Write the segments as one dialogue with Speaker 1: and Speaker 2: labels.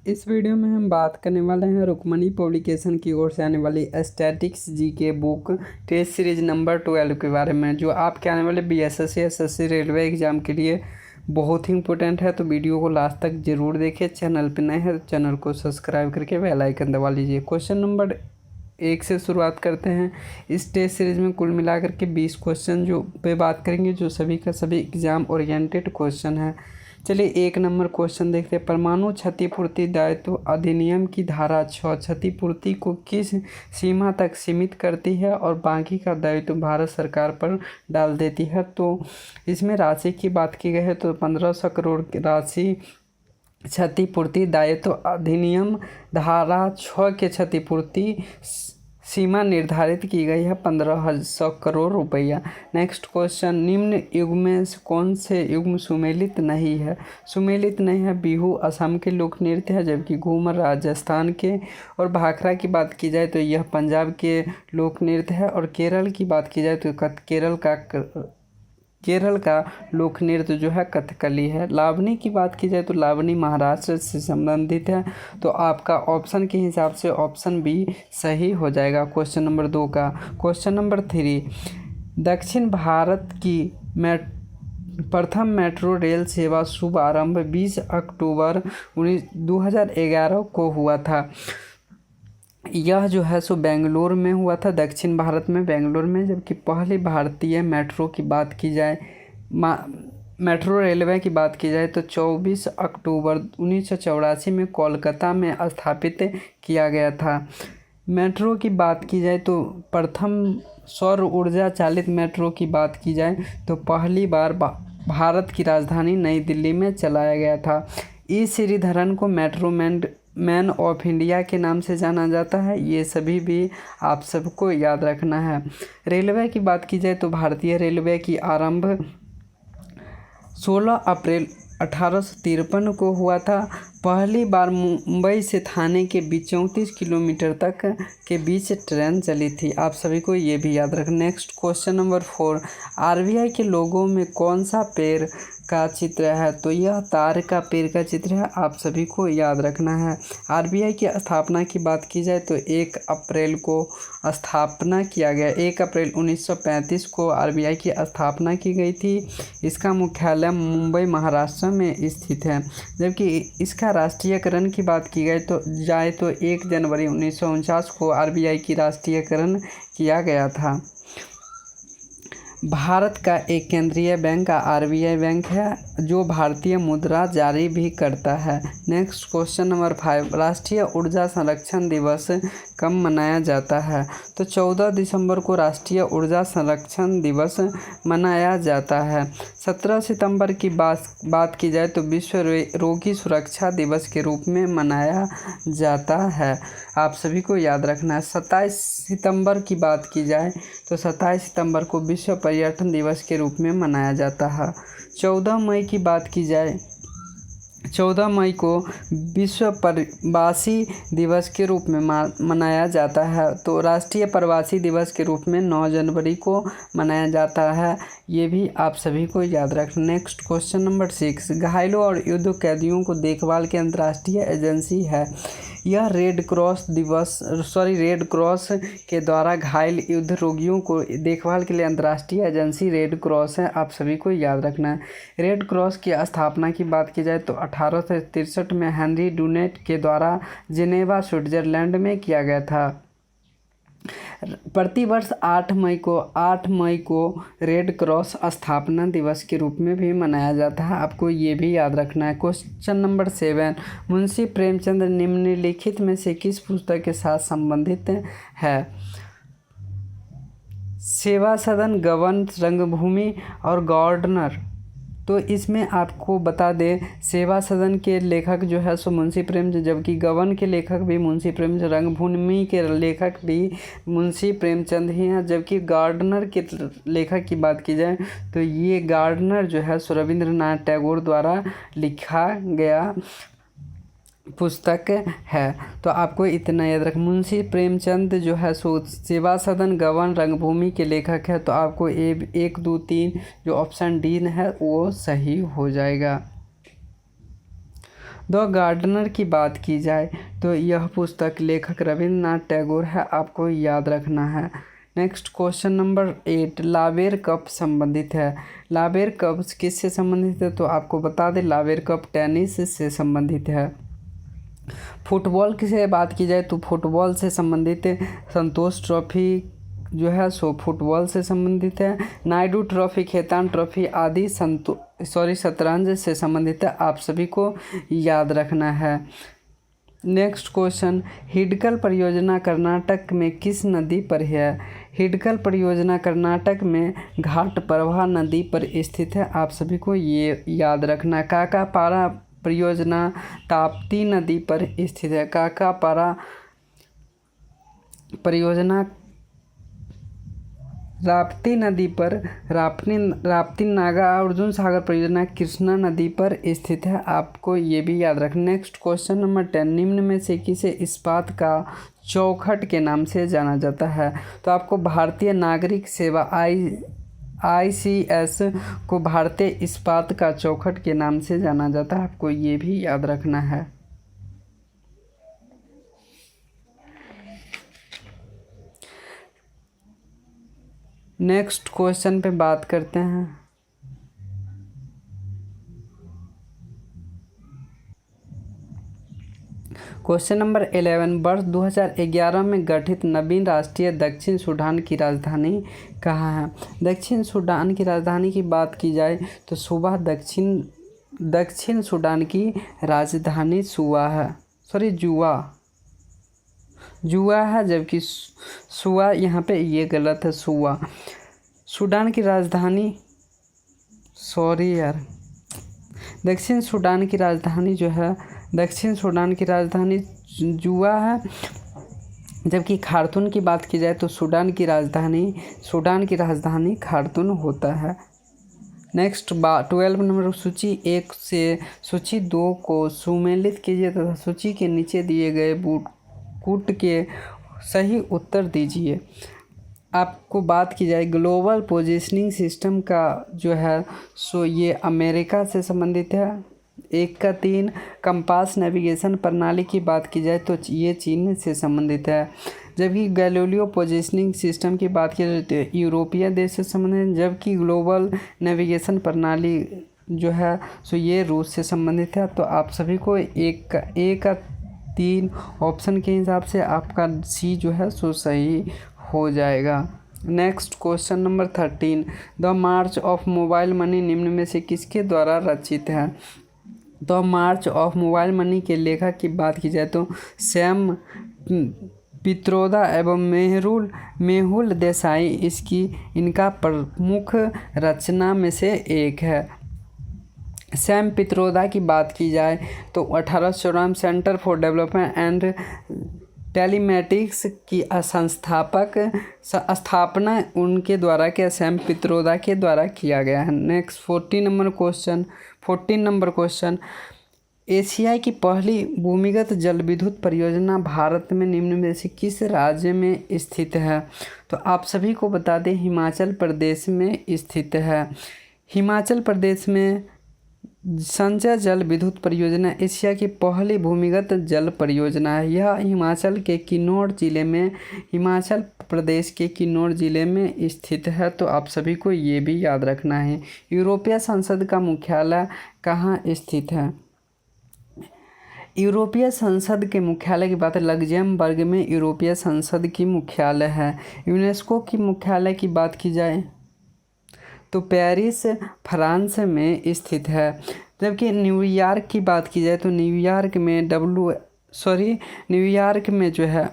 Speaker 1: इस वीडियो में हम बात करने वाले हैं रुक्मणी पब्लिकेशन की ओर से आने वाली statics GK book test series number 12 के बारे में, जो आपके आने वाले बीएसएससी एसएससी रेलवे एग्जाम के लिए बहुत ही इंपॉर्टेंट है। तो वीडियो को लास्ट तक जरूर देखिए। चैनल पर नए हैं तो चैनल को सब्सक्राइब करके बेल आइकन दबा लीजिए। क्वेश्चन नंबर 1 से शुरुआत करते हैं। इस टेस्ट सीरीज में कुल मिलाकर के 20 क्वेश्चन जो पे बात करेंगे, जो सभी का सभी एग्जाम ओरिएंटेड क्वेश्चन है। चलिए 1 नंबर क्वेश्चन देखते हैं। परमाणु क्षतिपूर्ति दायित्व अधिनियम की धारा 6 क्षतिपूर्ति को किस सीमा तक सीमित करती है और बाकी का दायित्व भारत सरकार पर डाल देती है। तो इसमें राशि की बात की गई है तो 1500 करोड़ की राशि क्षतिपूर्ति दायित्व अधिनियम धारा 6 के क्षतिपूर्ति सीमा निर्धारित की गई है 1500 करोड़ रुपया। नेक्स्ट क्वेश्चन, निम्न युग्म में से कौन से युग्म सुमेलित नहीं है। सुमेलित नहीं है बिहू असम के लोक नृत्य है, जबकि घूमर राजस्थान के, और भाखड़ा की बात की जाए तो यह पंजाब के लोक नृत्य है, और केरल की बात की जाए तो केरल का लोक नृत्य जो है कथकली है। लावनी की बात की जाए तो लावनी महाराष्ट्र से संबंधित है। तो आपका ऑप्शन के हिसाब से ऑप्शन बी सही हो जाएगा क्वेश्चन नंबर 2 का। क्वेश्चन नंबर 3, दक्षिण भारत की प्रथम मेट्रो रेल सेवा शुभारंभ 20 अक्टूबर 2011 को हुआ था। यह जो है सो बेंगलोर में हुआ था, दक्षिण भारत में बेंगलोर में। जबकि पहली भारतीय मेट्रो की बात की जाए, मेट्रो रेलवे की बात की जाए तो 24 अक्टूबर 1984 में कोलकाता में स्थापित किया गया था। मेट्रो की बात की जाए तो प्रथम सौर ऊर्जा चालित मेट्रो की बात की जाए तो पहली बार भारत की राजधानी नई दिल्ली में चलाया गया था। ई श्रीधरन को मेट्रो मैन ऑफ इंडिया के नाम से जाना जाता है। ये सभी भी आप सबको याद रखना है। रेलवे की बात की जाए तो भारतीय रेलवे की आरंभ 16 अप्रैल 1853 को हुआ था। पहली बार मुंबई से थाने के बीच 34 किलोमीटर तक के बीच ट्रेन चली थी। आप सभी को ये भी याद रखना। नेक्स्ट क्वेश्चन नंबर 4, आरबीआई के लोगों में कौन सा पेड़ का चित्र है। तो यह तार का पेड़ का चित्र है, आप सभी को याद रखना है। आरबीआई की स्थापना की बात की जाए तो 1 अप्रैल को स्थापना किया गया। 1 अप्रैल 1935 को आरबीआई की स्थापना की गई थी। इसका मुख्यालय मुंबई महाराष्ट्र में स्थित है। जबकि इसका राष्ट्रीयकरण की बात की गई तो 1 जनवरी 1949 को आरबीआई की राष्ट्रीयकरण किया गया था। भारत का एक केंद्रीय बैंक का आरबीआई बैंक है, जो भारतीय मुद्रा जारी भी करता है। नेक्स्ट क्वेश्चन नंबर 5, राष्ट्रीय ऊर्जा संरक्षण दिवस कब मनाया जाता है। तो 14 दिसंबर को राष्ट्रीय ऊर्जा संरक्षण दिवस मनाया जाता है। 17 सितंबर की बात की जाए तो विश्व रोगी सुरक्षा दिवस के रूप में मनाया जाता है। आप सभी को याद रखना है। 27 सितंबर की बात की जाए तो 27 सितंबर को विश्व पर्यटन दिवस के रूप में मनाया जाता है। 14 मई की बात की जाए, 14 मई को विश्व प्रवासी दिवस के रूप में मनाया जाता है। तो राष्ट्रीय प्रवासी दिवस के रूप में 9 जनवरी को मनाया जाता है। ये भी आप सभी को याद रखना। नेक्स्ट क्वेश्चन नंबर 6, घायलों और युद्ध कैदियों को देखभाल की अंतर्राष्ट्रीय एजेंसी है। यह रेड क्रॉस के द्वारा घायल युद्ध रोगियों को देखभाल के लिए अंतर्राष्ट्रीय एजेंसी रेड क्रॉस है। आप सभी को याद रखना है। रेड क्रॉस की स्थापना की बात की जाए तो 1863 में हेनरी डुनेट के द्वारा जिनेवा स्विट्जरलैंड में किया गया था। प्रतिवर्ष 8 मई को रेड क्रॉस स्थापना दिवस के रूप में भी मनाया जाता है। आपको ये भी याद रखना है। क्वेश्चन नंबर 7, मुंशी प्रेमचंद निम्नलिखित में से किस पुस्तक के साथ संबंधित है। सेवा सदन, गबन, रंगभूमि और गवर्नर। तो इसमें आपको बता दें, सेवा सदन के लेखक जो है सो मुंशी प्रेमचंद, जबकि गबन के लेखक भी मुंशी प्रेमचंद, रंगभूमि के लेखक भी मुंशी प्रेमचंद ही हैं। जबकि गार्डनर के लेखक की बात की जाए तो ये गार्डनर जो है सो रविंद्रनाथ टैगोर द्वारा लिखा गया पुस्तक है। तो आपको इतना याद रख, मुंशी प्रेमचंद जो है सो सेवा सदन, गबन, रंगभूमि के लेखक है। तो आपको 1 2 3 जो ऑप्शन डी है वो सही हो जाएगा। द गार्डनर की बात की जाए तो यह पुस्तक लेखक रविंद्रनाथ टैगोर है, आपको याद रखना है। नेक्स्ट क्वेश्चन नंबर 8, लावेर कप संबंधित है। लावेर कप किससे संबंधित है? तो आपको बता दें लावेर कप टेनिस से संबंधित है। फुटबॉल की से बात की जाए तो फुटबॉल से संबंधित संतोष ट्रॉफी जो है सो फुटबॉल से संबंधित है। नायडू ट्रॉफी, खेतान ट्रॉफी आदि शतरंज से संबंधित है, आप सभी को याद रखना है। नेक्स्ट क्वेश्चन, हिडकल परियोजना कर्नाटक में किस नदी पर है? हिडकल परियोजना कर्नाटक में घाटप्रभा नदी पर स्थित है, आप सभी को ये याद रखना है। काकापारा परियोजना ताप्ती नदी पर स्थित है। काकापारा परियोजना राप्ती नदी पर, राप्ती नागा अर्जुन सागर परियोजना कृष्णा नदी पर स्थित है, आपको ये भी याद रखना। नेक्स्ट क्वेश्चन नंबर 10, निम्न में से किसे इस्पात का चौखट के नाम से जाना जाता है? तो आपको भारतीय नागरिक सेवा ICS को भारतीय इस्पात का चौखट के नाम से जाना जाता है, आपको ये भी याद रखना है। नेक्स्ट क्वेश्चन पे बात करते हैं। क्वेश्चन नंबर 11, वर्ष 2011 में गठित नवीन राष्ट्रीय दक्षिण सूडान की राजधानी कहाँ है? दक्षिण सूडान की राजधानी की बात की जाए तो सुबह दक्षिण सूडान की राजधानी जुआ है, जबकि सुआ यहाँ पे ये गलत है, सुआ। सूडान की राजधानी दक्षिण सूडान की राजधानी जो है, दक्षिण सूडान की राजधानी जुआ है, जबकि खार्तूम की बात की जाए तो सूडान की राजधानी खार्तूम होता है। नेक्स्ट 12 नंबर, सूची 1 से सूची 2 को सुमेलित कीजिए तथा सूची के नीचे दिए गए कूट के सही उत्तर दीजिए। आपको बात की जाए ग्लोबल पोजीशनिंग सिस्टम का जो है सो ये अमेरिका से संबंधित है। 1 का 3, कंपास नेविगेशन प्रणाली की बात की जाए तो ये चीन से संबंधित है। जबकि गैलीलियो पोजीशनिंग सिस्टम की बात की जाए तो यूरोपीय देश से संबंधित है, जबकि ग्लोबल नेविगेशन प्रणाली जो है सो ये रूस से संबंधित है। तो आप सभी को 1 का 3 ऑप्शन के हिसाब से आपका सी जो है सो सही हो जाएगा। Next question number 13, the March of mobile money निम्न में से किसके द्वारा रचित है? The March of mobile money के लेखक की बात की जाए तो सैम पित्रोदा एवं मेहुल देसाई इनका प्रमुख रचना में से एक है। सैम पित्रोदा की बात की जाए तो 1894 centre for development and telematics की स्थापना उनके द्वारा सैम पित्रोदा के द्वारा किया गया है। नेक्स्ट 14 नंबर क्वेश्चन, एशिया की पहली भूमिगत जल विद्युत परियोजना भारत में निम्न में से किस राज्य में स्थित है? तो आप सभी को बता दें हिमाचल प्रदेश में स्थित है। हिमाचल प्रदेश में संचय जल विद्युत परियोजना एशिया की पहली भूमिगत जल परियोजना है। यह हिमाचल प्रदेश के किन्नौर जिले में स्थित है, तो आप सभी को ये भी याद रखना है। यूरोपीय संसद का मुख्यालय कहाँ स्थित है? यूरोपीय संसद के मुख्यालय की बात है लग्जमबर्ग में यूरोपीय संसद की मुख्यालय है। यूनेस्को की मुख्यालय की बात की जाए तो पेरिस फ्रांस में स्थित है। जबकि न्यूयॉर्क की बात की जाए तो न्यूयॉर्क में जो है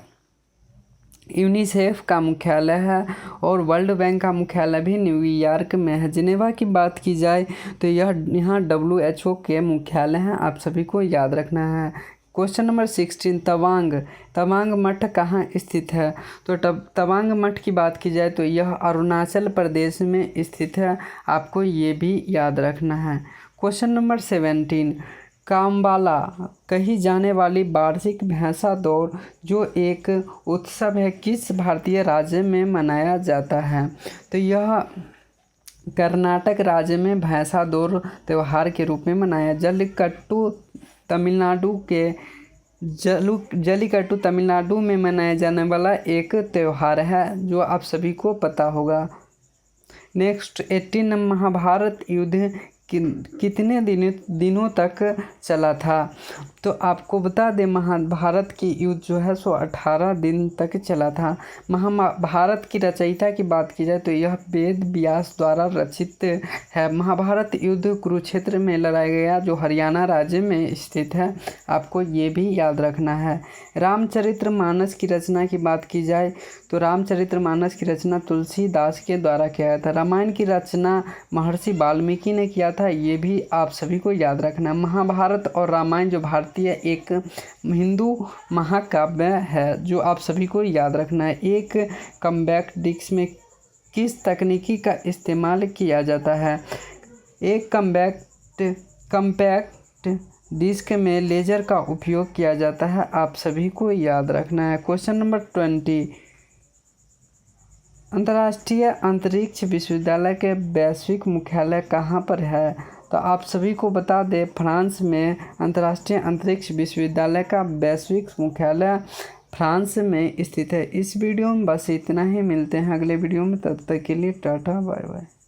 Speaker 1: यूनिसेफ का मुख्यालय है और वर्ल्ड बैंक का मुख्यालय भी न्यूयॉर्क में है। जिनेवा की बात की जाए तो यहाँ WHO के मुख्यालय हैं, आप सभी को याद रखना है। क्वेश्चन नंबर 16, तवांग मठ कहाँ स्थित है? तो तवांग मठ की बात की जाए तो यह अरुणाचल प्रदेश में स्थित है, आपको ये भी याद रखना है। क्वेश्चन नंबर 17, कामबाला कही जाने वाली वार्षिक भैंसा दौड़ जो एक उत्सव है किस भारतीय राज्य में मनाया जाता है? तो यह कर्नाटक राज्य में भैंसा दौड़ त्यौहार के रूप में मनाया। जल्लीकट्टू तमिलनाडु के जल्लीकट्टू तमिलनाडु में मनाया जाने वाला एक त्यौहार है जो आप सभी को पता होगा। नेक्स्ट 18 महाभारत युद्ध कितने दिनों तक चला था? तो आपको बता दें महाभारत की युद्ध जो है सो 18 दिन तक चला था। महाभारत की रचयिता की बात की जाए तो यह वेद व्यास द्वारा रचित है। महाभारत युद्ध कुरुक्षेत्र में लड़ाया गया जो हरियाणा राज्य में स्थित है, आपको ये भी याद रखना है। रामचरितमानस की रचना की बात की जाए तो रामचरितमानस की रचना तुलसीदास के द्वारा किया गया था। रामायण की रचना महर्षि वाल्मीकि ने किया था, ये भी आप सभी को याद रखना। महाभारत और रामायण जो भारतीय एक हिंदू महाकाव्य है जो आप सभी को याद रखना है। एक कॉम्पैक्ट डिस्क में किस तकनीकी का इस्तेमाल किया जाता है? एक कॉम्पैक्ट डिस्क में लेजर का उपयोग किया जाता है, आप सभी को याद रखना है। क्वेश्चन नंबर 20, अंतर्राष्ट्रीय अंतरिक्ष विश्वविद्यालय के वैश्विक मुख्यालय कहाँ पर है? तो आप सभी को बता दें फ्रांस में अंतर्राष्ट्रीय अंतरिक्ष विश्वविद्यालय का वैश्विक मुख्यालय फ्रांस में स्थित है। इस वीडियो में बस इतना ही, मिलते हैं अगले वीडियो में, तब तक के लिए टाटा बाय बाय।